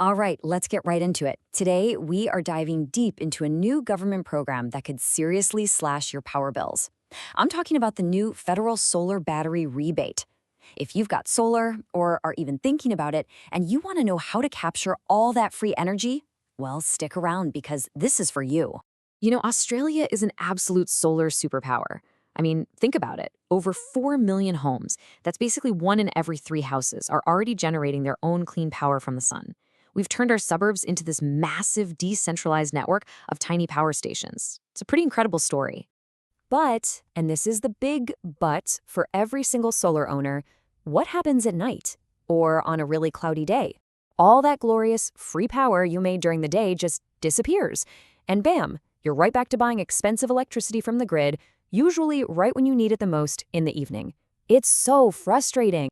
All right, let's get right into it. Today, we are diving deep into a new government program that could seriously slash your power bills. I'm talking about the new Federal Solar Battery Rebate. If you've got solar or are even thinking about it and you want to know how to capture all that free energy, well, stick around because this is for you. Australia is an absolute solar superpower. I mean, think about it. Over 4 million homes, that's basically one in every three houses, are already generating their own clean power from the sun. We've turned our suburbs into this massive decentralized network of tiny power stations. It's a pretty incredible story. But, and this is the big but for every single solar owner, what happens at night or on a really cloudy day? All that glorious free power you made during the day just disappears. And bam, you're right back to buying expensive electricity from the grid, usually right when you need it the most in the evening. It's so frustrating.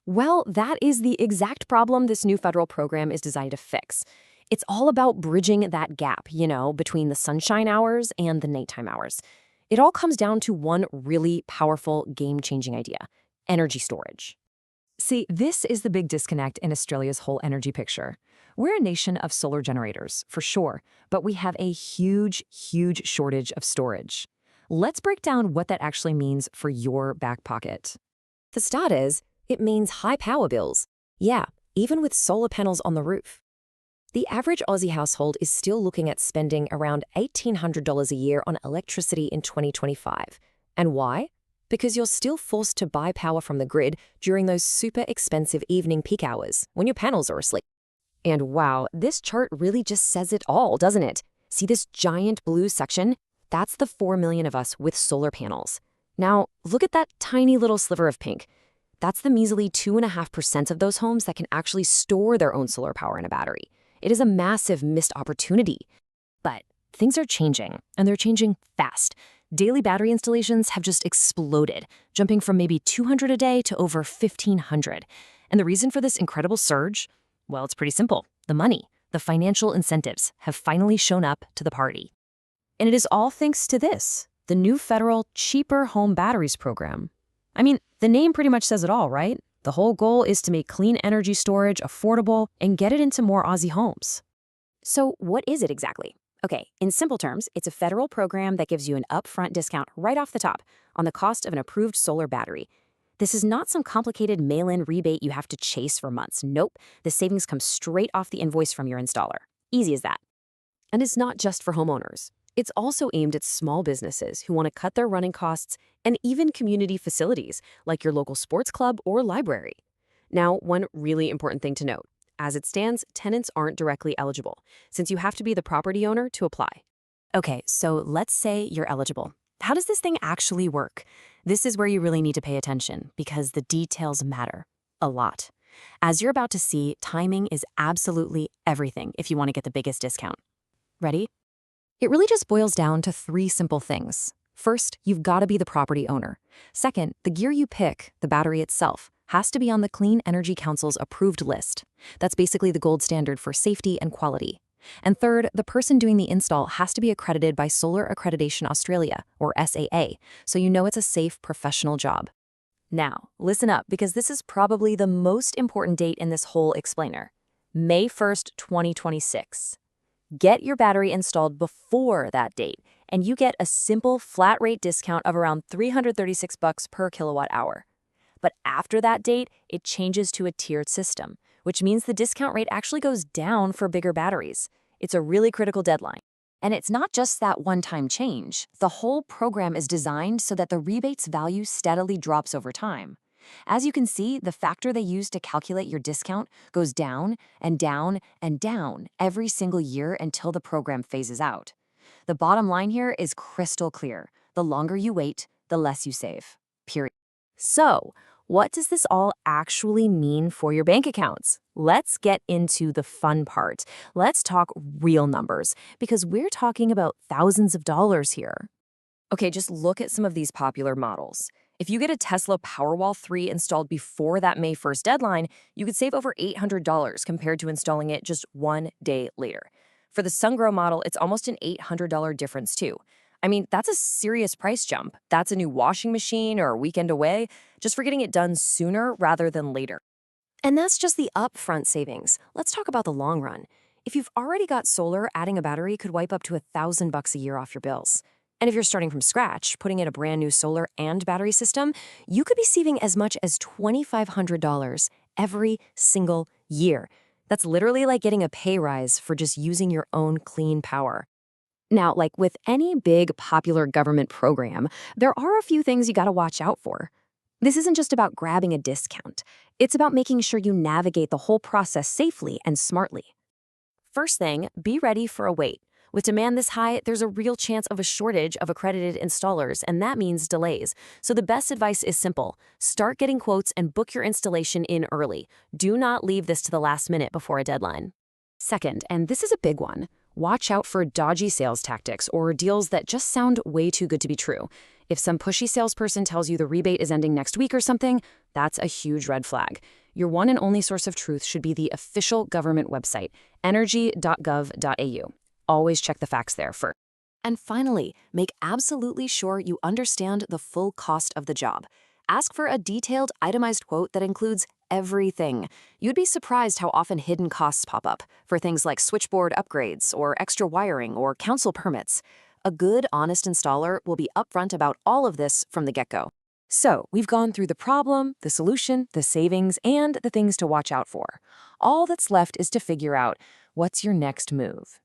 Well, that is the exact problem this new federal program is designed to fix. It's all about bridging that gap, between the sunshine hours and the nighttime hours. It all comes down to one really powerful, game-changing idea: energy storage. See, this is the big disconnect in Australia's whole energy picture. We're a nation of solar generators, for sure, but we have a huge, huge shortage of storage. Let's break down what that actually means for your back pocket. The start is, it means high power bills. Yeah, even with solar panels on the roof. The average Aussie household is still looking at spending around $1,800 a year on electricity in 2025. And why? Because you're still forced to buy power from the grid during those super expensive evening peak hours when your panels are asleep. And wow, this chart really just says it all, doesn't it? See this giant blue section? That's the 4 million of us with solar panels. Now, look at that tiny little sliver of pink. That's the measly 2.5% of those homes that can actually store their own solar power in a battery. It is a massive missed opportunity. But things are changing, and they're changing fast. Daily battery installations have just exploded, jumping from maybe 200 a day to over 1,500. And the reason for this incredible surge? Well, it's pretty simple. The money, the financial incentives, have finally shown up to the party. And it is all thanks to this, the new federal Cheaper Home Batteries program. I mean, the name pretty much says it all, right? The whole goal is to make clean energy storage affordable and get it into more Aussie homes. So what is it exactly? Okay, in simple terms, it's a federal program that gives you an upfront discount right off the top on the cost of an approved solar battery. This is not some complicated mail-in rebate you have to chase for months. Nope, the savings come straight off the invoice from your installer. Easy as that. And it's not just for homeowners. It's also aimed at small businesses who want to cut their running costs and even community facilities like your local sports club or library. Now, one really important thing to note. As it stands, tenants aren't directly eligible, since you have to be the property owner to apply. Okay, so let's say you're eligible. How does this thing actually work? This is where you really need to pay attention, because the details matter a lot. As you're about to see, timing is absolutely everything if you want to get the biggest discount. Ready? It really just boils down to 3 simple things. First, you've got to be the property owner. Second, the gear you pick, the battery itself, has to be on the Clean Energy Council's approved list. That's basically the gold standard for safety and quality. And third, the person doing the install has to be accredited by Solar Accreditation Australia, or SAA, so you know it's a safe, professional job. Now, listen up, because this is probably the most important date in this whole explainer. May 1st, 2026. Get your battery installed before that date, and you get a simple flat rate discount of around $336 per kilowatt hour. But after that date, it changes to a tiered system, which means the discount rate actually goes down for bigger batteries. It's a really critical deadline. And it's not just that one-time change. The whole program is designed so that the rebate's value steadily drops over time. As you can see, the factor they use to calculate your discount goes down and down and down every single year until the program phases out. The bottom line here is crystal clear. The longer you wait, the less you save. Period. So, what does this all actually mean for your bank accounts? Let's get into the fun part. Let's talk real numbers, because we're talking about thousands of dollars here. Okay, just look at some of these popular models. If you get a Tesla Powerwall 3 installed before that May 1st deadline, you could save over $800 compared to installing it just 1 day later. For the Sungrow model, it's almost an $800 difference too. I mean, that's a serious price jump. That's a new washing machine or a weekend away, just for getting it done sooner rather than later. And that's just the upfront savings. Let's talk about the long run. If you've already got solar, adding a battery could wipe up to $1,000 a year off your bills. And if you're starting from scratch, putting in a brand new solar and battery system, you could be saving as much as $2,500 every single year. That's literally like getting a pay rise for just using your own clean power. Now, like with any big popular government program, there are a few things you gotta watch out for. This isn't just about grabbing a discount. It's about making sure you navigate the whole process safely and smartly. First thing, be ready for a wait. With demand this high, there's a real chance of a shortage of accredited installers, and that means delays. So the best advice is simple. Start getting quotes and book your installation in early. Do not leave this to the last minute before a deadline. Second, and this is a big one, watch out for dodgy sales tactics or deals that just sound way too good to be true. If some pushy salesperson tells you the rebate is ending next week or something, that's a huge red flag. Your one and only source of truth should be the official government website, energy.gov.au. Always check the facts there first. And finally, make absolutely sure you understand the full cost of the job. Ask for a detailed, itemized quote that includes everything. You'd be surprised how often hidden costs pop up for things like switchboard upgrades or extra wiring or council permits. A good, honest installer will be upfront about all of this from the get-go. So, we've gone through the problem, the solution, the savings, and the things to watch out for. All that's left is to figure out what's your next move.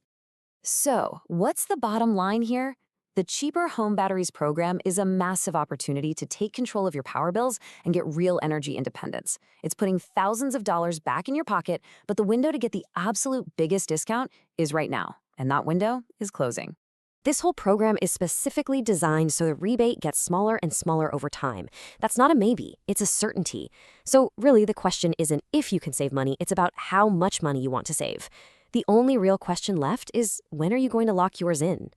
So, what's the bottom line here? The Cheaper Home Batteries program is a massive opportunity to take control of your power bills and get real energy independence. It's putting thousands of dollars back in your pocket, but the window to get the absolute biggest discount is right now, and that window is closing. This whole program is specifically designed so the rebate gets smaller and smaller over time. That's not a maybe, it's a certainty. So really, the question isn't if you can save money, it's about how much money you want to save. The only real question left is, when are you going to lock yours in?